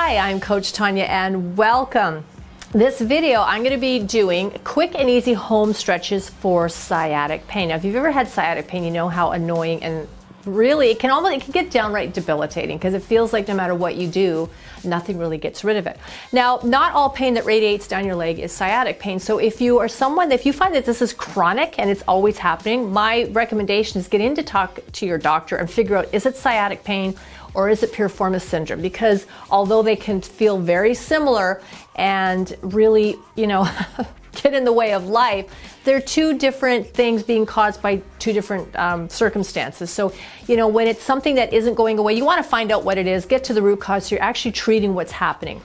Hi, I'm Coach Tonya and welcome. This video I'm going to be doing quick and easy home stretches for sciatic pain. Now if you've ever had sciatic pain, you know how annoying and really it can get downright debilitating because it feels like no matter what you do, nothing really gets rid of it. Now, not all pain that radiates down your leg is sciatic pain. So if you are someone, if you find that this is chronic and it's always happening, my recommendation is get in to talk to your doctor and figure out, is it sciatic pain or is it piriformis syndrome? Because although they can feel very similar and really, get in the way of life, they're two different things being caused by two different circumstances. So, when it's something that isn't going away, you want to find out what it is, get to the root cause so you're actually treating what's happening.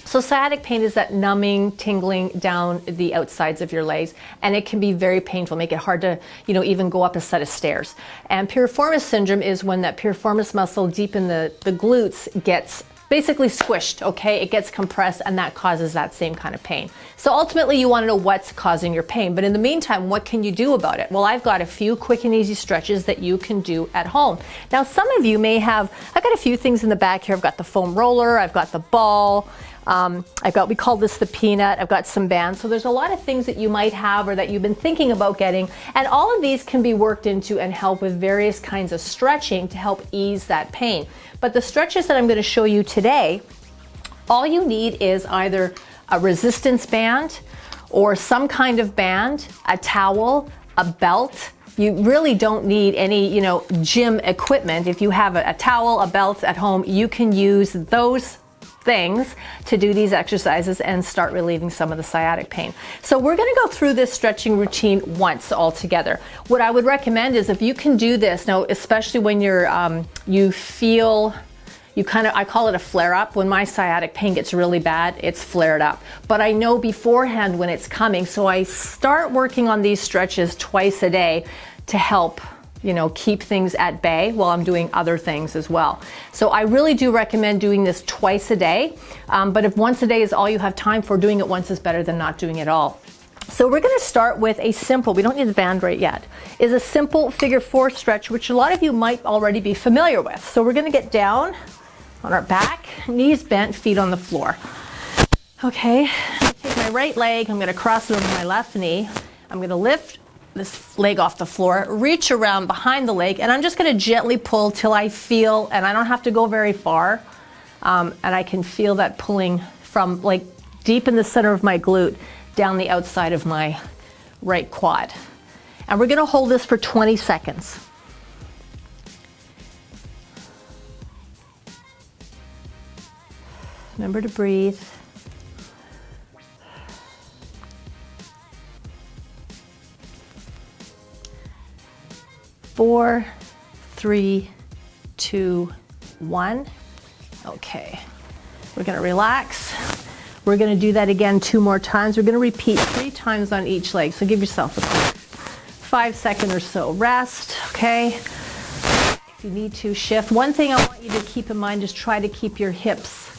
So sciatic pain is that numbing, tingling down the outsides of your legs, and it can be very painful, make it hard to, even go up a set of stairs. And piriformis syndrome is when that piriformis muscle deep in the glutes gets basically squished, okay? It gets compressed and that causes that same kind of pain. So ultimately you want to know what's causing your pain, but in the meantime, what can you do about it? Well, I've got a few quick and easy stretches that you can do at home. Now, some of you may have, I've got a few things in the back here. I've got the foam roller, I've got the ball, we call this the peanut, I've got some bands. So there's a lot of things that you might have or that you've been thinking about getting, and all of these can be worked into and help with various kinds of stretching to help ease that pain. But the stretches that I'm going to show you today, all you need is either a resistance band or some kind of band, a towel, a belt. You really don't need any, gym equipment. If you have a towel, a belt at home, you can use those things to do these exercises and start relieving some of the sciatic pain. So we're going to go through this stretching routine once all together. What I would recommend is if you can do this now, especially when you're you feel I call it a flare up. When my sciatic pain gets really bad, it's flared up. But I know beforehand when it's coming, so I start working on these stretches twice a day to help keep things at bay while I'm doing other things as well. So I really do recommend doing this twice a day. But if once a day is all you have time for, doing it once is better than not doing it all. So we're going to start with a simple, we don't need the band right yet, is a simple figure 4 stretch, which a lot of you might already be familiar with. So we're going to get down on our back, knees bent, feet on the floor. Okay, I take my right leg, I'm going to cross it over my left knee. I'm going to lift this leg off the floor, reach around behind the leg, and I'm just going to gently pull till I feel, and I don't have to go very far, and I can feel that pulling from like deep in the center of my glute down the outside of my right quad. And we're going to hold this for 20 seconds. Remember to breathe. Four, three, two, one. Okay, we're going to relax. We're going to do that again 2 more times. We're going to repeat 3 times on each leg. So give yourself a 5-second or so rest. Okay, if you need to shift. One thing I want you to keep in mind is try to keep your hips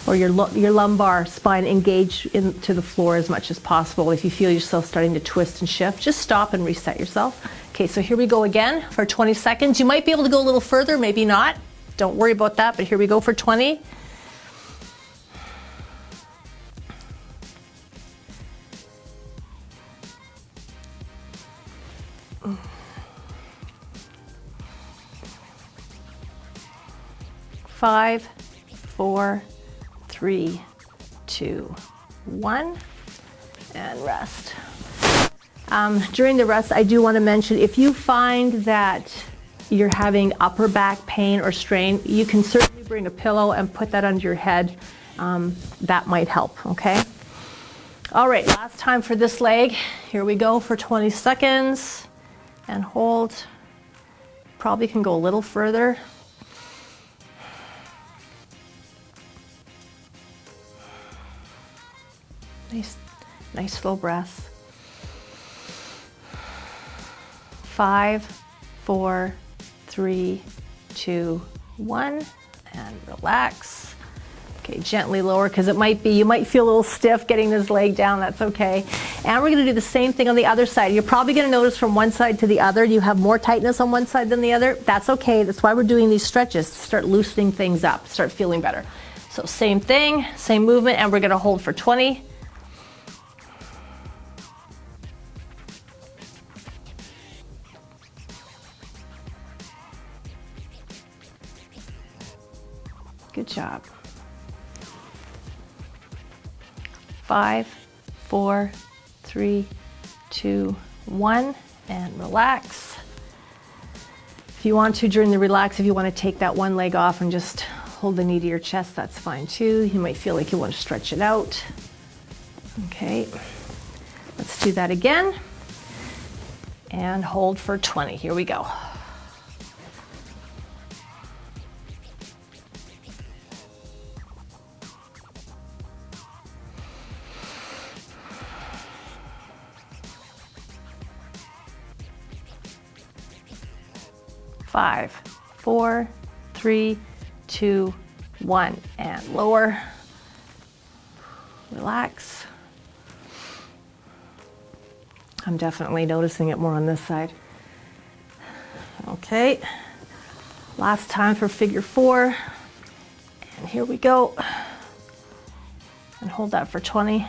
or your lumbar spine engaged into the floor as much as possible. If you feel yourself starting to twist and shift, just stop and reset yourself. Okay, so here we go again for 20 seconds. You might be able to go a little further, maybe not. Don't worry about that, but here we go for 20. Five, 4, 3, 2, 1, and rest. During the rest, I do want to mention, if you find that you're having upper back pain or strain, you can certainly bring a pillow and put that under your head. That might help, okay? All right, last time for this leg. Here we go for 20 seconds and hold. Probably can go a little further. Nice slow breath. 5, 4, 3, 2, 1, and relax. Okay, gently lower, because you might feel a little stiff getting this leg down. That's okay. And we're going to do the same thing on the other side. You're probably going to notice from one side to the other, you have more tightness on one side than the other. That's okay. That's why we're doing these stretches, to start loosening things up, start feeling better. So same thing, same movement, and we're gonna hold for 20. Good job. 5, 4, 3, 2, 1, and relax. If you want to, during the relax, if you want to take that one leg off and just hold the knee to your chest, that's fine too. You might feel like you want to stretch it out. Okay, let's do that again. And hold for 20. Here we go. 5, 4, 3, 2, 1, and lower. Relax. I'm definitely noticing it more on this side. Okay, last time for figure 4. And here we go. And hold that for 20.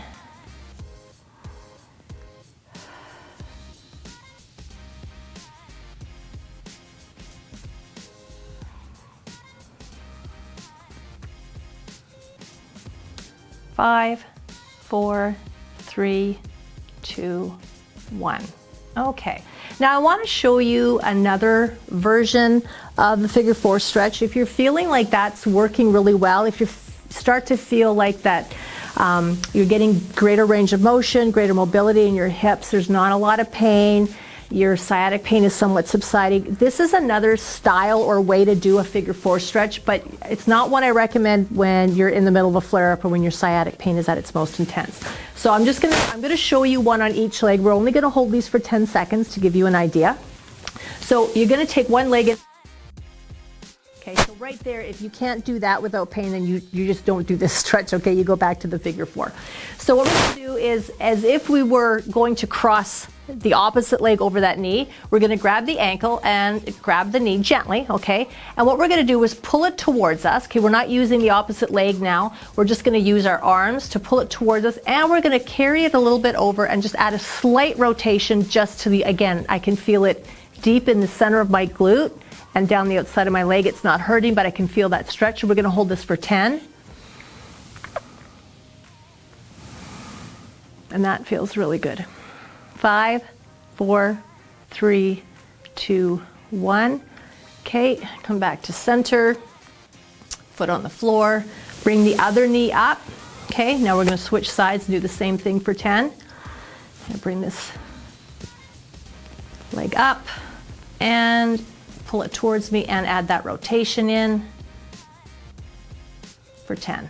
5, 4, 3, 2, 1. Okay, now I want to show you another version of the figure 4 stretch. If you're feeling like that's working really well, if you start to feel like that you're getting greater range of motion, greater mobility in your hips, there's not a lot of pain, your sciatic pain is somewhat subsiding, this is another style or way to do a figure 4 stretch, but it's not one I recommend when you're in the middle of a flare-up or when your sciatic pain is at its most intense. So I'm gonna show you one on each leg. We're only gonna hold these for 10 seconds to give you an idea. So you're gonna take one leg in. Okay, so right there, if you can't do that without pain, then you just don't do this stretch, okay? You go back to the figure 4. So what we're gonna do is, as if we were going to cross the opposite leg over that knee, we're gonna grab the ankle and grab the knee gently, okay? And what we're gonna do is pull it towards us, okay? We're not using the opposite leg now. We're just gonna use our arms to pull it towards us, and we're gonna carry it a little bit over and just add a slight rotation just to the, again, I can feel it deep in the center of my glute and down the outside of my leg. It's not hurting, but I can feel that stretch. We're gonna hold this for 10. And that feels really good. 5, 4, 3, 2, 1. Okay, come back to center. Foot on the floor. Bring the other knee up. Okay, now we're gonna switch sides and do the same thing for 10. And bring this leg up and pull it towards me and add that rotation in for 10.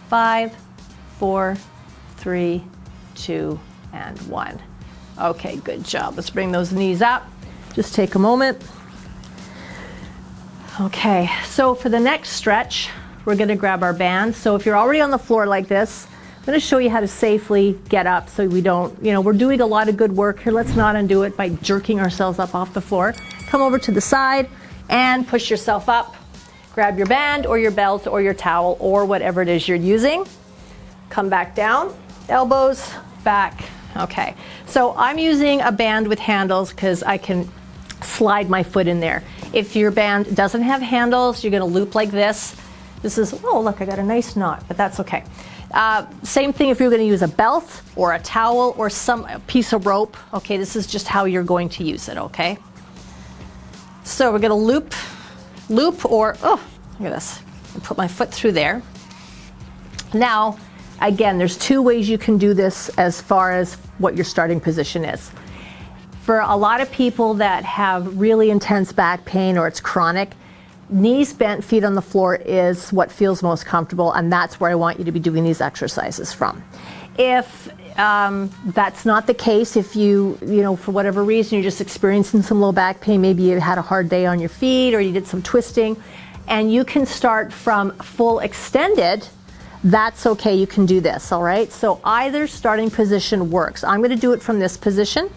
5, 4, 3, 2, and 1. Okay, good job. Let's bring those knees up. Just take a moment. Okay, so for the next stretch, we're gonna grab our bands. So if you're already on the floor like this, I'm gonna show you how to safely get up so we don't, we're doing a lot of good work here. Let's not undo it by jerking ourselves up off the floor. Come over to the side and push yourself up. Grab your band or your belt or your towel or whatever it is you're using. Come back down, elbows back. Okay, so I'm using a band with handles because I can slide my foot in there. If your band doesn't have handles, you're gonna loop like this. This is, oh look, I got a nice knot, but that's okay. Same thing if you're gonna use a belt or a towel or some piece of rope. Okay, this is just how you're going to use it, okay? So we're gonna loop or, oh, look at this. I put my foot through there. Now, again, there's two ways you can do this as far as what your starting position is. For a lot of people that have really intense back pain or it's chronic, knees bent, feet on the floor is what feels most comfortable, and that's where I want you to be doing these exercises from. If that's not the case, if you for whatever reason you're just experiencing some low back pain, maybe you had a hard day on your feet or you did some twisting, and you can start from full extended, that's okay, you can do this, all right? So either starting position works. I'm gonna do it from this position,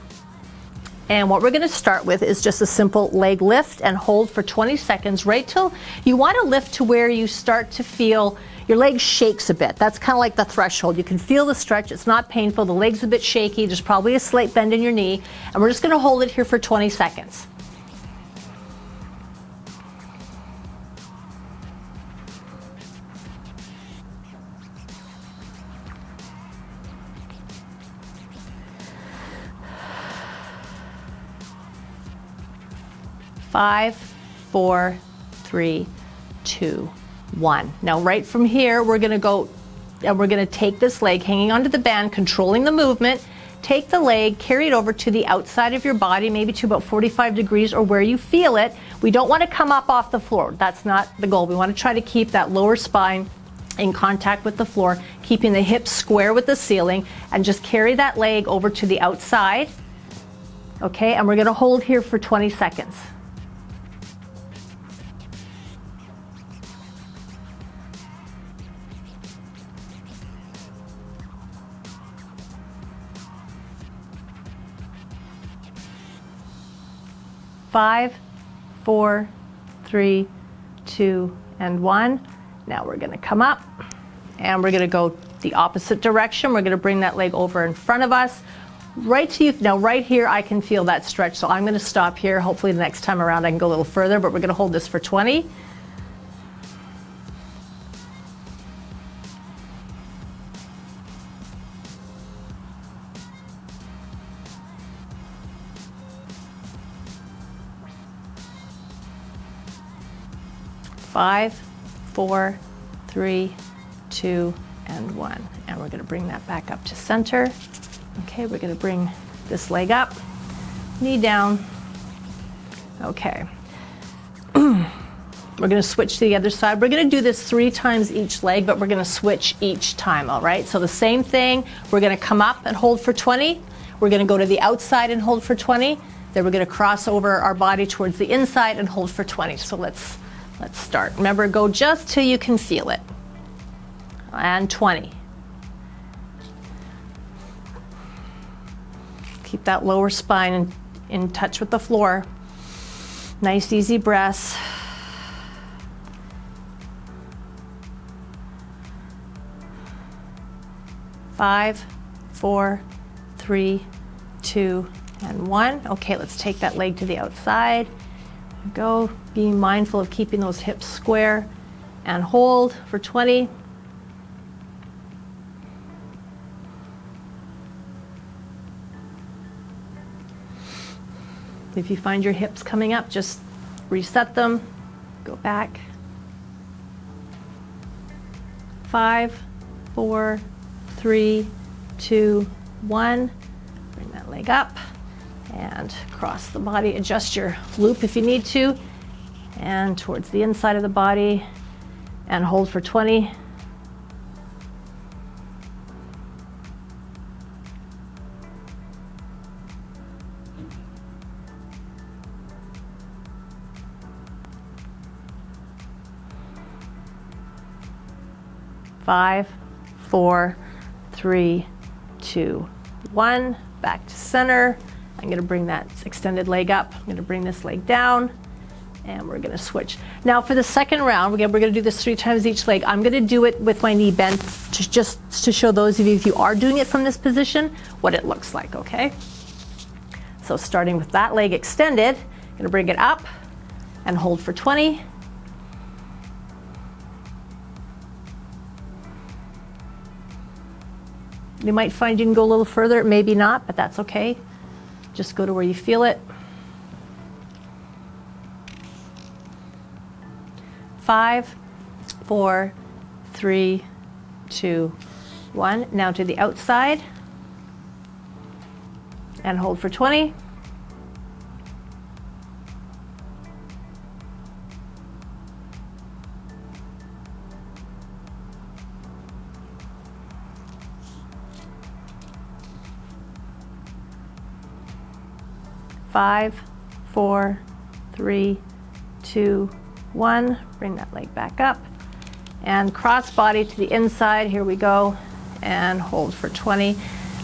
And what we're going to start with is just a simple leg lift and hold for 20 seconds, right till you want to lift to where you start to feel your leg shakes a bit. That's kind of like the threshold. You can feel the stretch. It's not painful. The leg's a bit shaky. There's probably a slight bend in your knee. And we're just going to hold it here for 20 seconds. Five, 4, 3, 2, 1. Now right from here, we're going to go and we're going to take this leg hanging onto the band, controlling the movement. Take the leg, carry it over to the outside of your body, maybe to about 45 degrees or where you feel it. We don't want to come up off the floor. That's not the goal. We want to try to keep that lower spine in contact with the floor, keeping the hips square with the ceiling, and just carry that leg over to the outside. Okay, and we're going to hold here for 20 seconds. 5, 4, 3, 2, and 1. Now we're going to come up and we're going to go the opposite direction. We're going to bring that leg over in front of us. Right to you. Now right here I can feel that stretch, so I'm going to stop here. Hopefully the next time around I can go a little further, but we're going to hold this for 20. 5, 4, 3, 2, and 1. And we're going to bring that back up to center. Okay, we're going to bring this leg up, knee down. Okay. We're going to switch to the other side. We're going to do this 3 times each leg, but we're going to switch each time, all right? So the same thing, we're going to come up and hold for 20. We're going to go to the outside and hold for 20. Then we're going to cross over our body towards the inside and hold for 20. So let's start. Remember, go just till you can feel it. And 20. Keep that lower spine in touch with the floor. Nice, easy breaths. 5, 4, 3, 2, and 1. Okay, let's take that leg to the outside. Go, being mindful of keeping those hips square, and hold for 20. If you find your hips coming up, just reset them, go back. 5, 4, 3, 2, 1. Bring that leg up and cross the body. Adjust your loop if you need to, and towards the inside of the body, and hold for 20. 5, 4, 3, 2, 1. Back to center. I'm going to bring that extended leg up. I'm going to bring this leg down, and we're going to switch. Now for the second round, we're going to do this 3 times each leg. I'm going to do it with my knee bent, just to show those of you, if you are doing it from this position, what it looks like, okay? So starting with that leg extended, I'm going to bring it up and hold for 20. You might find you can go a little further, maybe not, but that's okay. Just go to where you feel it. 5, 4, 3, 2, 1. Now to the outside and hold for 20. 5, 4, 3, 2, 1. Bring that leg back up and cross body to the inside. Here we go, and hold for 20.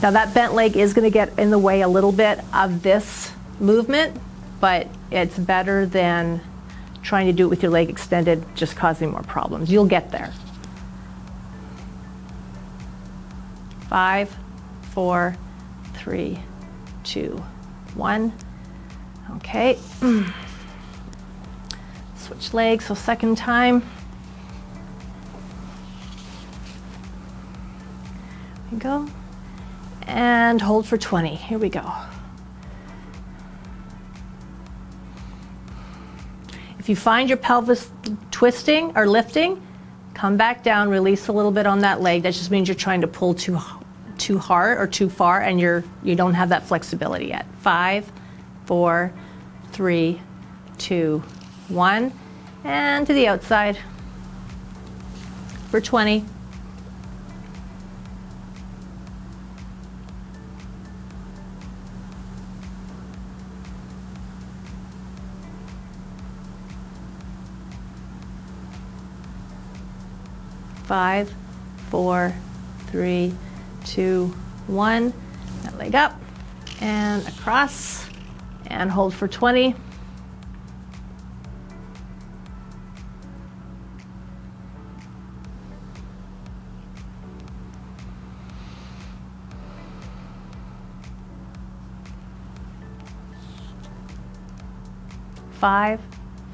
Now that bent leg is going to get in the way a little bit of this movement, but it's better than trying to do it with your leg extended, just causing more problems. You'll get there. 5, 4, 3, 2, 1. Okay. Switch legs, so second time. Here we go. And hold for 20. Here we go. If you find your pelvis twisting or lifting, come back down, release a little bit on that leg. That just means you're trying to pull too hard or too far, and you don't have that flexibility yet. 5, 4, 3, 2, 1, and to the outside for 20. Five, 4, 3, 2, 1. That leg up and across, and hold for 20. Five,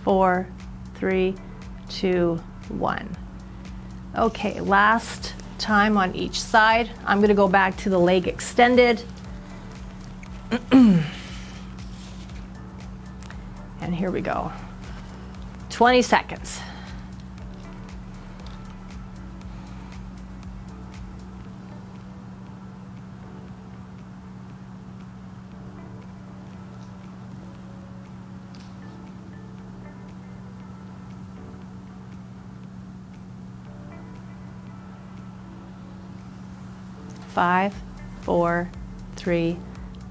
4, 3, 2, 1. Okay, last time on each side. I'm going to go back to the leg extended. And here we go. 20 seconds. Five, 4, 3,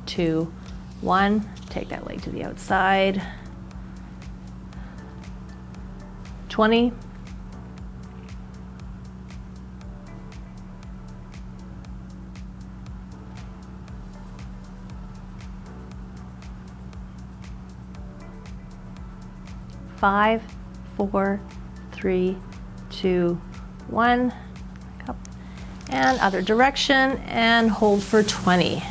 2, 1. Take that leg to the outside. 20. Five, 4, 3, 2, 1. Up. And other direction, and hold for 20.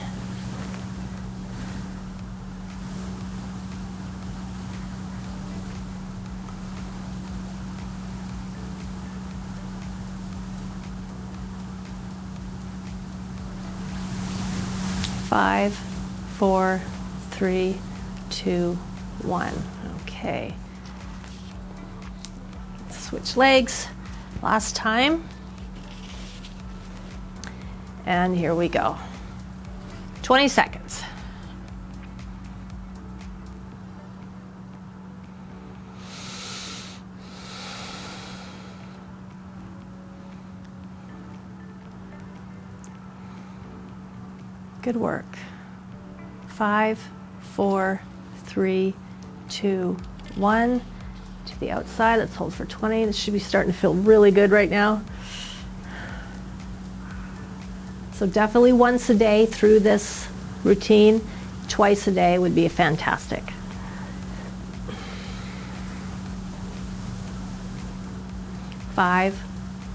Five, 4, 3, 2, 1. Okay. Switch legs. Last time. And here we go. 20 seconds. Good work. 5, 4, 3, 2, 1. To the outside. Let's hold for 20. This should be starting to feel really good right now. So definitely once a day through this routine. Twice a day would be fantastic. Five,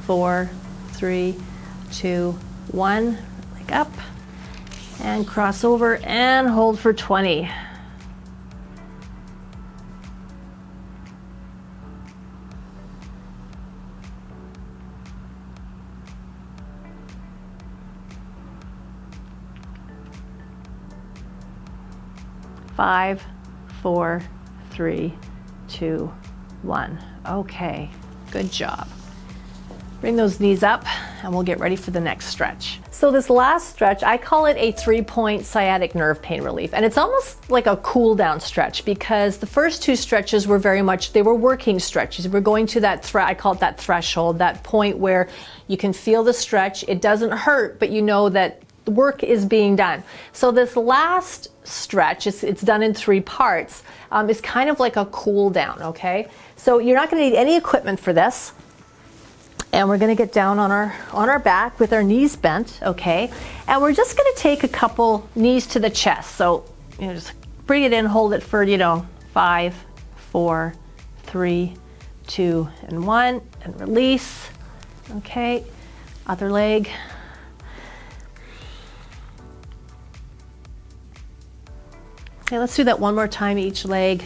4, 3, 2, 1. Leg up. And cross over and hold for 20. Five, 4, 3, 2, 1. Okay, good job. Bring those knees up and we'll get ready for the next stretch. So this last stretch, I call it a 3-point sciatic nerve pain relief. And it's almost like a cool down stretch because the first two stretches were very much, they were working stretches. We're going to that, I call it that threshold, that point where you can feel the stretch. It doesn't hurt, but you know that the work is being done. So this last stretch, it's done in 3 parts, is kind of like a cool down, okay? So you're not gonna need any equipment for this. And we're gonna get down on our back with our knees bent, okay? And we're just gonna take a couple knees to the chest. So, just bring it in, hold it for, 5, 4, 3, 2, and 1, and release. Okay, other leg. Okay, let's do that one more time each leg.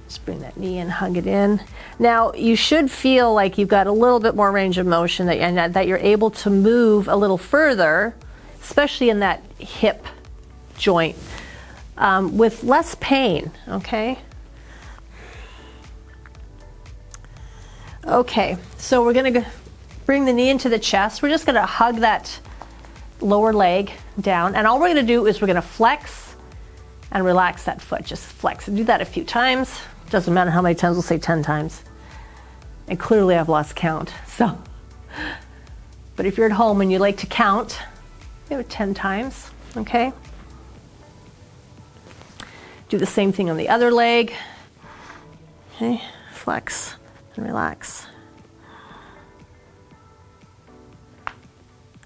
Just bring that knee in, hug it in. Now, you should feel like you've got a little bit more range of motion and that you're able to move a little further, especially in that hip joint, with less pain, okay? Okay, so we're gonna bring the knee into the chest. We're just gonna hug that lower leg down, and all we're gonna do is we're gonna flex and relax that foot. Just flex and do that a few times. Doesn't matter how many times, we'll say 10 times. And clearly I've lost count, so. But if you're at home and you like to count, maybe 10 times, okay? Do the same thing on the other leg. Okay, flex and relax.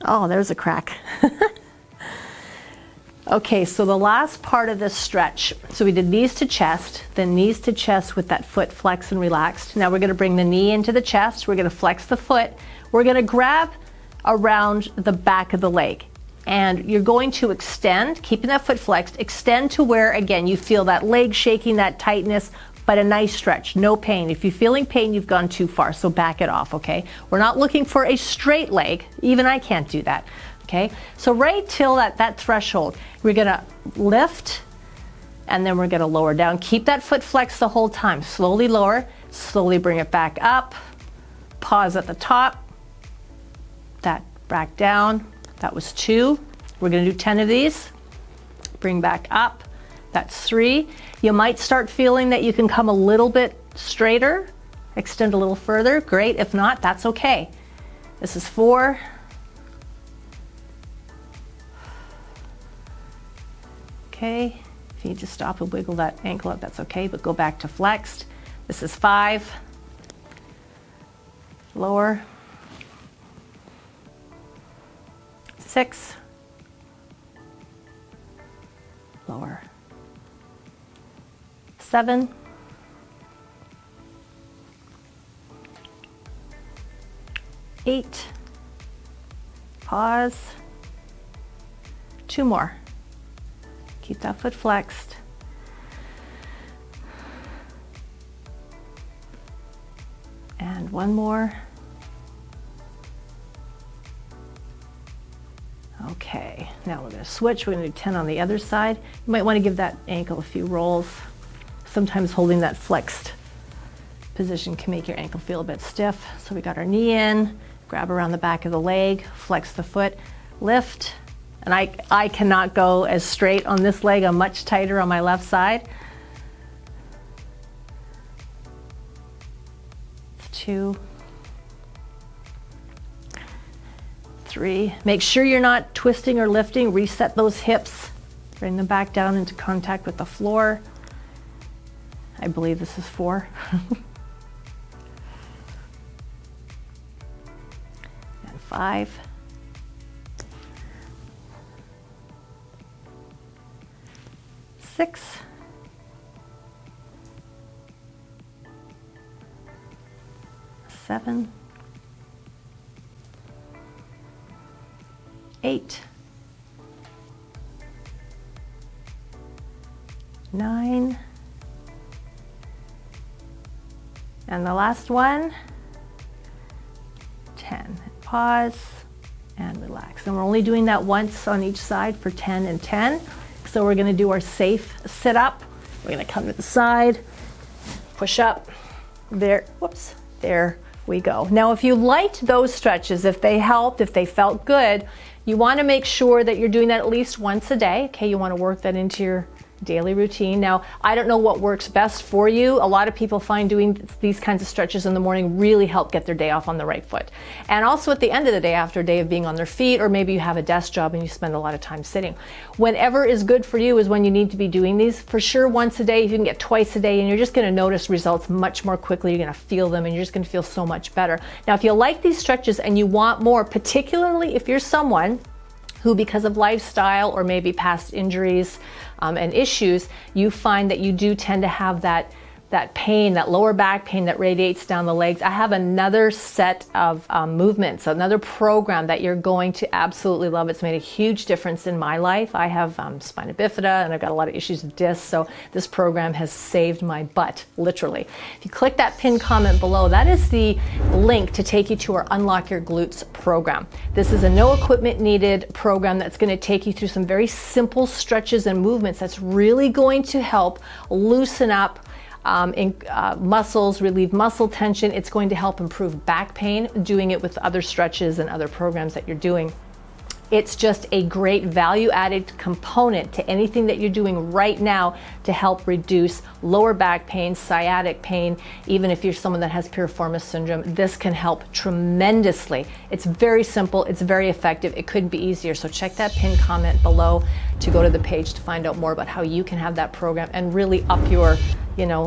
Oh, there's a crack. Okay, so the last part of this stretch, so we did knees to chest, then knees to chest with that foot flexed and relaxed. Now we're gonna bring the knee into the chest, we're gonna flex the foot, we're gonna grab around the back of the leg. And you're going to extend, keeping that foot flexed, extend to where, again, you feel that leg shaking, that tightness, but a nice stretch, no pain. If you're feeling pain, you've gone too far, so back it off, okay? We're not looking for a straight leg, even I can't do that. Okay, so right till that threshold, we're gonna lift and then we're gonna lower down. Keep that foot flexed the whole time. Slowly lower, slowly bring it back up. Pause at the top. That back down. That was 2. We're gonna do 10 of these. Bring back up. That's 3. You might start feeling that you can come a little bit straighter, extend a little further. Great, if not, that's okay. This is 4. Okay, if you need to stop and wiggle that ankle up, that's okay, but go back to flexed. This is 5. Lower. 6. Lower. 7. 8. Pause. 2 more. Keep that foot flexed. And 1 more. Okay, now we're going to switch. We're going to do 10 on the other side. You might want to give that ankle a few rolls. Sometimes holding that flexed position can make your ankle feel a bit stiff. So we got our knee in, grab around the back of the leg, flex the foot, lift. And I cannot go as straight on this leg. I'm much tighter on my left side. 2, 3. Make sure you're not twisting or lifting. Reset those hips. Bring them back down into contact with the floor. I believe this is 4. And 5. 6. 7. 8. 9. And the last one, 10. Pause and relax. And we're only doing that once on each side for 10 and 10. So we're going to do our safe sit up. We're going to come to the side, push up. There, whoops, there we go. Now, if you liked those stretches, if they helped, if they felt good, you want to make sure that you're doing that at least once a day. Okay, you want to work that into your daily routine. Now, I don't know what works best for you. A lot of people find doing these kinds of stretches in the morning really help get their day off on the right foot. And also at the end of the day, after a day of being on their feet, or maybe you have a desk job and you spend a lot of time sitting. Whenever is good for you is when you need to be doing these. For sure, once a day, if you can get twice a day, and you're just going to notice results much more quickly. You're going to feel them and you're just going to feel so much better. Now, if you like these stretches and you want more, particularly if you're someone who, because of lifestyle or maybe past injuries and issues, you find that you do tend to have that pain, that lower back pain that radiates down the legs. I have another set of movements, another program that you're going to absolutely love. It's made a huge difference in my life. I have spina bifida and I've got a lot of issues with discs, so this program has saved my butt, literally. If you click that pinned comment below, that is the link to take you to our Unlock Your Glutes program. This is a no equipment needed program that's going to take you through some very simple stretches and movements that's really going to help loosen up muscles, relieve muscle tension. It's going to help improve back pain, doing it with other stretches and other programs that you're doing. It's just a great value-added component to anything that you're doing right now to help reduce lower back pain, sciatic pain. Even if you're someone that has piriformis syndrome, this can help tremendously. It's very simple, it's very effective. It couldn't be easier. So check that pinned comment below to go to the page to find out more about how you can have that program and really up your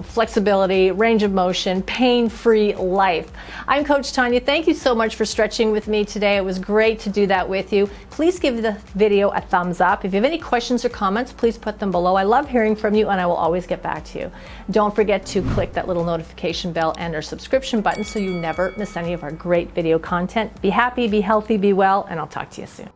flexibility, range of motion, pain-free life. I'm Coach Tonya. Thank you so much for stretching with me today. It was great to do that with you. Please give the video a thumbs up. If you have any questions or comments, please put them below. I love hearing from you and I will always get back to you. Don't forget to click that little notification bell and our subscription button so you never miss any of our great video content. Be happy, be healthy, be well, and I'll talk to you soon.